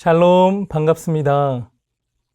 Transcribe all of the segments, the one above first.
샬롬, 반갑습니다.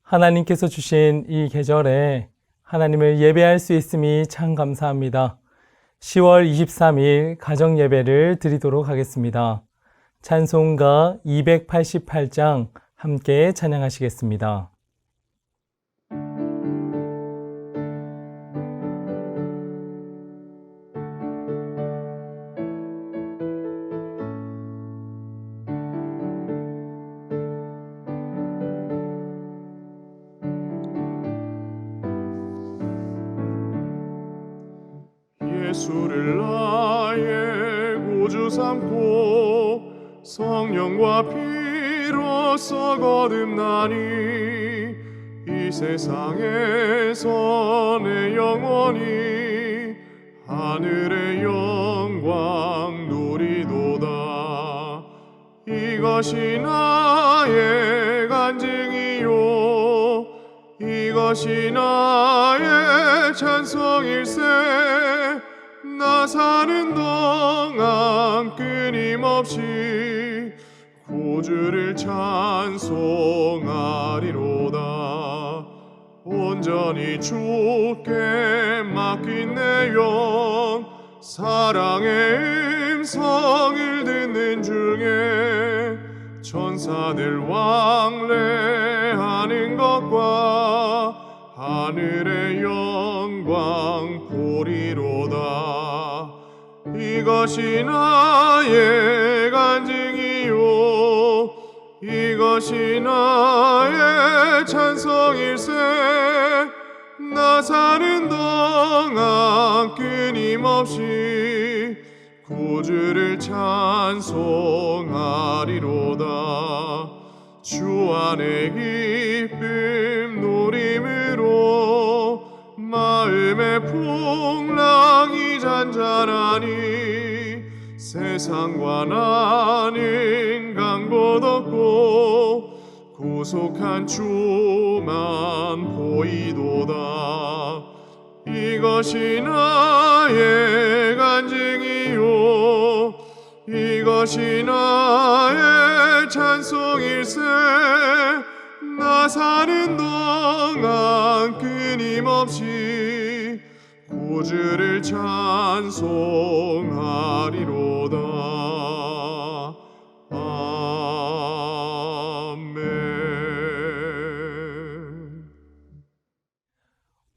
하나님께서 주신 이 계절에 하나님을 예배할 수 있음이 참 감사합니다. 10월 23일 가정 예배를 드리도록 하겠습니다. 찬송가 288장 함께 찬양하시겠습니다. 예수를 나의 구주 삼고 성령과 피로써 거듭나니 이 세상에서 내 영혼이 하늘의 영광 누리도다. 이것이 나의 간증이요 이것이 나의 찬송일세. 나 사는 동안 끊임없이 구주를 찬송하리로다. 온전히 주께 맡긴 내 영 사랑의 음성을 듣는 중에 천사들 왕래하는 것과 하늘의 영광 보리로다. 이것이 나의 간증이요 이것이 나의 찬송일세. 나 사는 동안 끊임없이 구주를 찬송하리로다. 주 안의 기쁨 누림으로 마음의 풍랑이 잔잔하니 세상과 나는 간 곳 없고 구속한 주만 보이도다. 이것이 나의 간증이요 이것이 나의 찬송일세. 나 사는 동안 끊임없이 구주를 찬송하리로다. 아멘.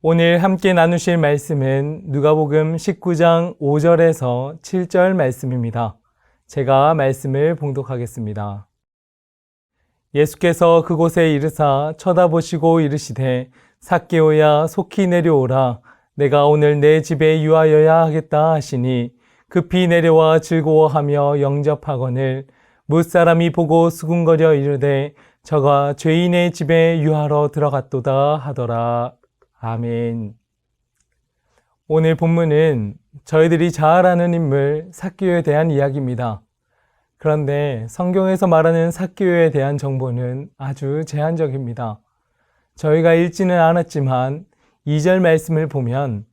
오늘 함께 나누실 말씀은 누가복음 19장 5절에서 7절 말씀입니다. 제가 말씀을 봉독하겠습니다. 예수께서 그곳에 이르사 쳐다보시고 이르시되 삭개오야 속히 내려오라. 내가 오늘 내 집에 유하여야 하겠다 하시니 급히 내려와 즐거워하며 영접하거늘 무사람이 보고 수군거려 이르되 저가 죄인의 집에 유하러 들어갔도다 하더라. 아멘. 오늘 본문은 저희들이 잘 아는 인물 삭개오에 대한 이야기입니다. 그런데 성경에서 말하는 삭개오에 대한 정보는 아주 제한적입니다. 저희가 읽지는 않았지만 2절 말씀을 보면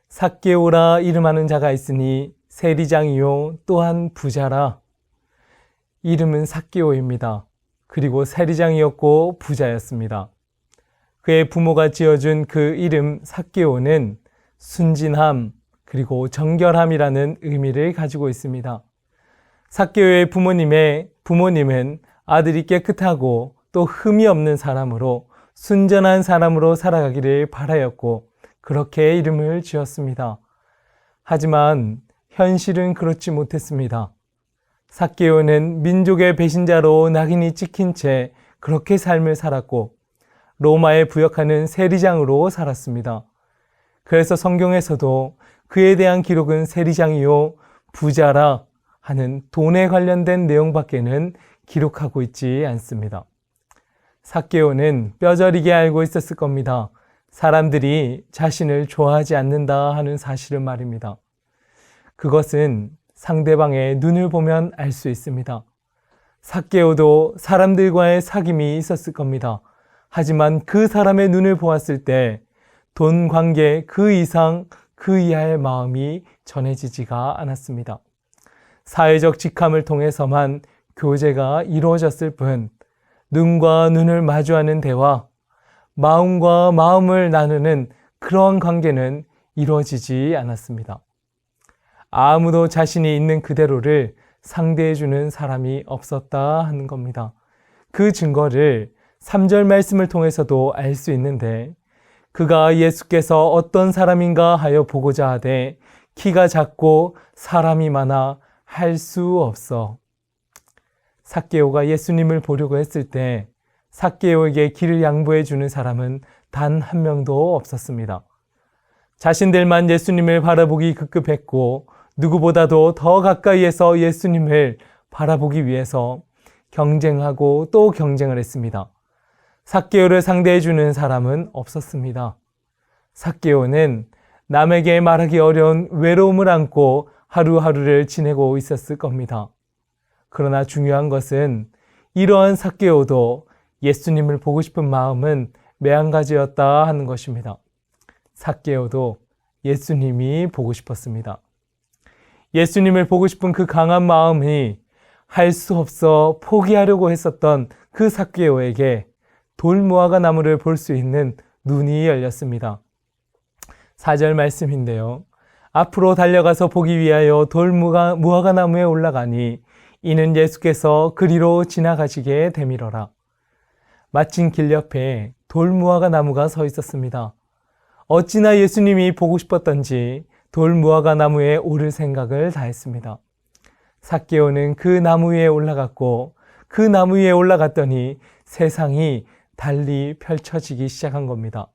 삭개오라 이름하는 자가 있으니 세리장이요 또한 부자라. 이름은 삭개오입니다. 그리고 세리장이었고 부자였습니다. 그의 부모가 지어준 그 이름 삭개오는 순진함 그리고 정결함이라는 의미를 가지고 있습니다. 삭개오의 부모님은 아들이 깨끗하고 또 흠이 없는 사람으로 순전한 사람으로 살아가기를 바라였고 그렇게 이름을 지었습니다. 하지만 현실은 그렇지 못했습니다. 삭개오는 민족의 배신자로 낙인이 찍힌 채 그렇게 삶을 살았고 로마에 부역하는 세리장으로 살았습니다. 그래서 성경에서도 그에 대한 기록은 세리장이요 부자라 하는 돈에 관련된 내용밖에는 기록하고 있지 않습니다. 삭개오는 뼈저리게 알고 있었을 겁니다. 사람들이 자신을 좋아하지 않는다 하는 사실을 말입니다. 그것은 상대방의 눈을 보면 알 수 있습니다. 삭개오도 사람들과의 사귐이 있었을 겁니다. 하지만 그 사람의 눈을 보았을 때 돈 관계 그 이상 그 이하의 마음이 전해지지가 않았습니다. 사회적 직함을 통해서만 교제가 이루어졌을 뿐 눈과 눈을 마주하는 대화, 마음과 마음을 나누는 그러한 관계는 이루어지지 않았습니다. 아무도 자신이 있는 그대로를 상대해주는 사람이 없었다 하는 겁니다. 그 증거를 3절 말씀을 통해서도 알 수 있는데, 그가 예수께서 어떤 사람인가 하여 보고자 하되 키가 작고 사람이 많아 할 수 없어. 삭개오가 예수님을 보려고 했을 때 삭개오에게 길을 양보해 주는 사람은 단 한 명도 없었습니다. 자신들만 예수님을 바라보기 급급했고 누구보다도 더 가까이에서 예수님을 바라보기 위해서 경쟁하고 또 경쟁을 했습니다. 삭개오를 상대해 주는 사람은 없었습니다. 삭개오는 남에게 말하기 어려운 외로움을 안고 하루하루를 지내고 있었을 겁니다. 그러나 중요한 것은 이러한 삭개오도 예수님을 보고 싶은 마음은 매한가지였다 하는 것입니다. 삭개오도 예수님이 보고 싶었습니다. 예수님을 보고 싶은 그 강한 마음이 할 수 없어 포기하려고 했었던 그 삭개오에게 돌무화과 나무를 볼 수 있는 눈이 열렸습니다. 4절 말씀인데요. 앞으로 달려가서 보기 위하여 돌무화과 나무에 올라가니 이는 예수께서 그리로 지나가시게 되밀어라. 마침 길 옆에 돌무화과 나무가 서 있었습니다. 어찌나 예수님이 보고 싶었던지 돌무화과 나무에 오를 생각을 다했습니다. 삭개오는 그 나무 위에 올라갔고 그 나무 위에 올라갔더니 세상이 달리 펼쳐지기 시작한 겁니다.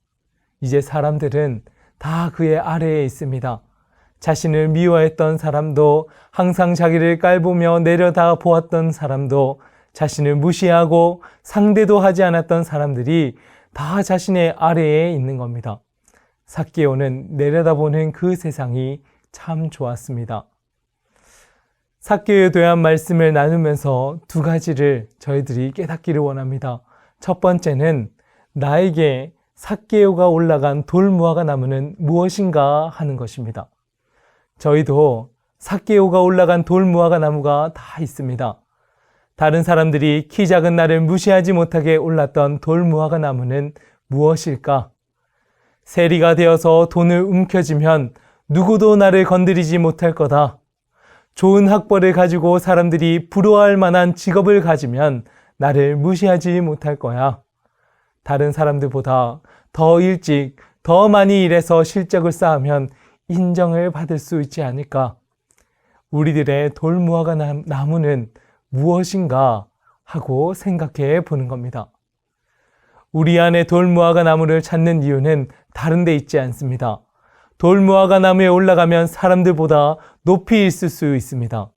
이제 사람들은 다 그의 아래에 있습니다. 자신을 미워했던 사람도, 항상 자기를 깔보며 내려다 보았던 사람도, 자신을 무시하고 상대도 하지 않았던 사람들이 다 자신의 아래에 있는 겁니다. 삭개오는 내려다보는 그 세상이 참 좋았습니다. 삭개오에 대한 말씀을 나누면서 두 가지를 저희들이 깨닫기를 원합니다. 첫 번째는 나에게 삭개오가 올라간 돌무화과 나무는 무엇인가 하는 것입니다. 저희도 삭개오가 올라간 돌무화과 나무가 다 있습니다. 다른 사람들이 키 작은 나를 무시하지 못하게 올랐던 돌무화과 나무는 무엇일까? 세리가 되어서 돈을 움켜쥐면 누구도 나를 건드리지 못할 거다. 좋은 학벌을 가지고 사람들이 부러워할 만한 직업을 가지면 나를 무시하지 못할 거야. 다른 사람들보다 더 일찍, 더 많이 일해서 실적을 쌓으면 인정을 받을 수 있지 않을까? 우리들의 돌무화과 나무는 무엇인가 하고 생각해 보는 겁니다. 우리 안에 돌무화과 나무를 찾는 이유는 다른 데 있지 않습니다. 돌무화과 나무에 올라가면 사람들보다 높이 있을 수 있습니다.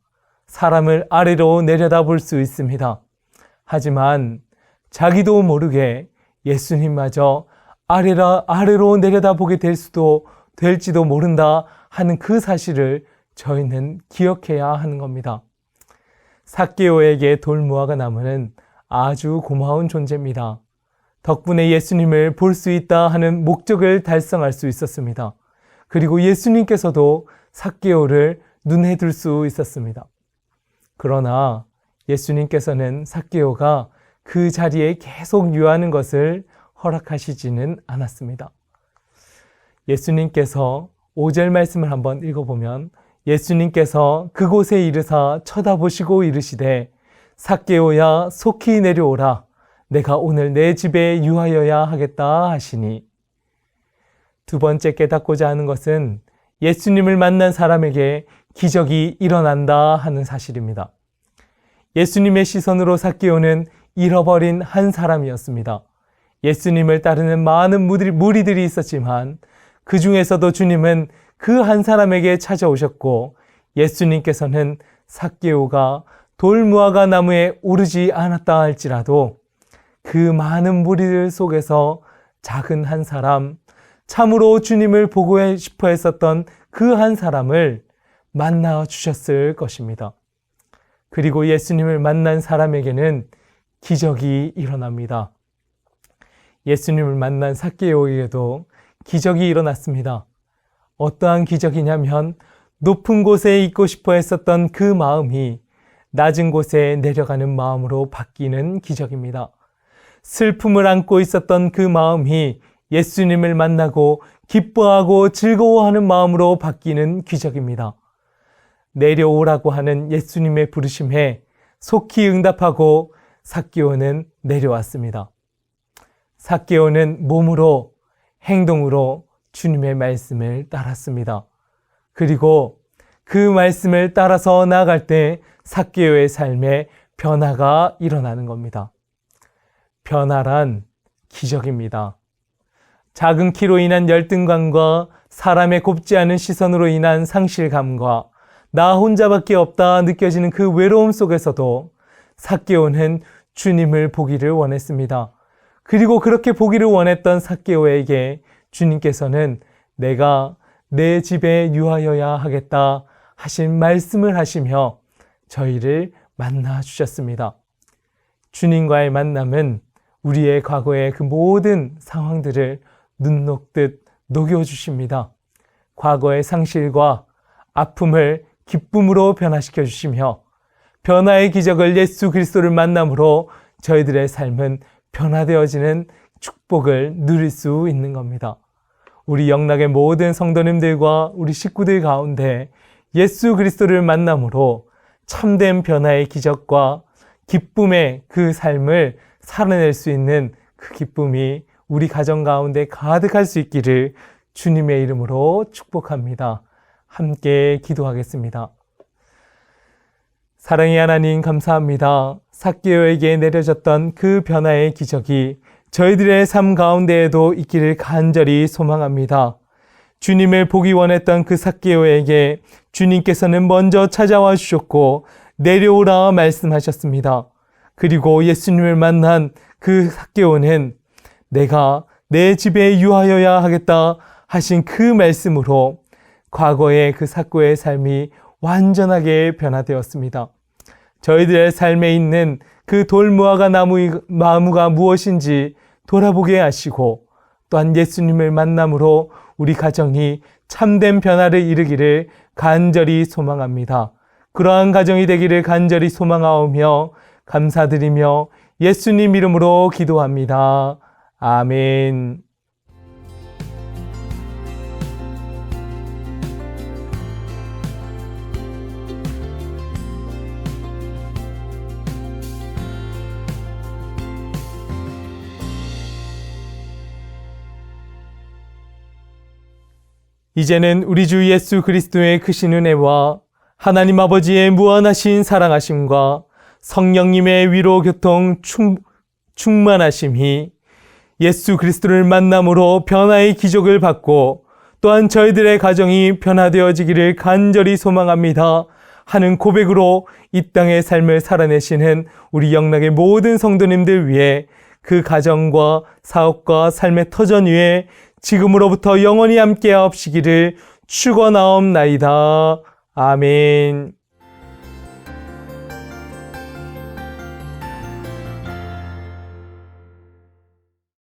사람을 아래로 내려다볼 수 있습니다. 하지만 자기도 모르게 예수님마저 아래로 내려다보게 될지도 모른다 하는 그 사실을 저희는 기억해야 하는 겁니다. 삭개오에게 돌무화과 나무는 아주 고마운 존재입니다. 덕분에 예수님을 볼 수 있다 하는 목적을 달성할 수 있었습니다. 그리고 예수님께서도 삭개오를 눈에 둘 수 있었습니다. 그러나 예수님께서는 삭개오가 그 자리에 계속 유하는 것을 허락하시지는 않았습니다. 예수님께서 5절 말씀을 한번 읽어보면 예수님께서 그곳에 이르사 쳐다보시고 이르시되 삭개오야 속히 내려오라. 내가 오늘 내 집에 유하여야 하겠다 하시니. 두 번째 깨닫고자 하는 것은 예수님을 만난 사람에게 기적이 일어난다 하는 사실입니다. 예수님의 시선으로 삭개오는 잃어버린 한 사람이었습니다. 예수님을 따르는 많은 무리들이 있었지만 그 중에서도 주님은 그 한 사람에게 찾아오셨고 예수님께서는 삭개오가 돌무화과 나무에 오르지 않았다 할지라도 그 많은 무리들 속에서 작은 한 사람, 참으로 주님을 보고 싶어 했었던 그 한 사람을 만나 주셨을 것입니다. 그리고 예수님을 만난 사람에게는 기적이 일어납니다. 예수님을 만난 삭개오에게도 기적이 일어났습니다. 어떠한 기적이냐면 높은 곳에 있고 싶어 했었던 그 마음이 낮은 곳에 내려가는 마음으로 바뀌는 기적입니다. 슬픔을 안고 있었던 그 마음이 예수님을 만나고 기뻐하고 즐거워하는 마음으로 바뀌는 기적입니다. 내려오라고 하는 예수님의 부르심에 속히 응답하고 삭개오는 내려왔습니다. 삭개오는 몸으로, 행동으로 주님의 말씀을 따랐습니다. 그리고 그 말씀을 따라서 나아갈 때 삭개오의 삶에 변화가 일어나는 겁니다. 변화란 기적입니다. 작은 키로 인한 열등감과 사람의 곱지 않은 시선으로 인한 상실감과 나 혼자밖에 없다 느껴지는 그 외로움 속에서도 삭개오는 주님을 보기를 원했습니다. 그리고 그렇게 보기를 원했던 삭개오에게 주님께서는 내가 내 집에 유하여야 하겠다 하신 말씀을 하시며 저희를 만나 주셨습니다. 주님과의 만남은 우리의 과거의 그 모든 상황들을 눈 녹듯 녹여주십니다. 과거의 상실과 아픔을 기쁨으로 변화시켜 주시며 변화의 기적을 예수 그리스도를 만남으로 저희들의 삶은 변화되어지는 축복을 누릴 수 있는 겁니다. 우리 영락의 모든 성도님들과 우리 식구들 가운데 예수 그리스도를 만남으로 참된 변화의 기적과 기쁨의 그 삶을 살아낼 수 있는 그 기쁨이 우리 가정 가운데 가득할 수 있기를 주님의 이름으로 축복합니다. 함께 기도하겠습니다. 사랑의 하나님 감사합니다. 삭개오에게 내려졌던 그 변화의 기적이 저희들의 삶 가운데에도 있기를 간절히 소망합니다. 주님을 보기 원했던 그 삭개오에게 주님께서는 먼저 찾아와 주셨고 내려오라 말씀하셨습니다. 그리고 예수님을 만난 그 삭개오는 내가 내 집에 유하여야 하겠다 하신 그 말씀으로 과거의 그 삭개오의 삶이 완전하게 변화되었습니다. 저희들의 삶에 있는 그 돌무화과 나무가 무엇인지 돌아보게 하시고 또한 예수님을 만남으로 우리 가정이 참된 변화를 이루기를 간절히 소망합니다. 그러한 가정이 되기를 간절히 소망하오며 감사드리며 예수님 이름으로 기도합니다. 아멘. 이제는 우리 주 예수 그리스도의 크신 은혜와 하나님 아버지의 무한하신 사랑하심과 성령님의 위로 교통 충만하심이 예수 그리스도를 만남으로 변화의 기적을 받고 또한 저희들의 가정이 변화되어지기를 간절히 소망합니다 하는 고백으로 이 땅의 삶을 살아내시는 우리 영락의 모든 성도님들 위해 그 가정과 사업과 삶의 터전 위에 지금으로부터 영원히 함께하옵시기를 축원하옵나이다. 아멘.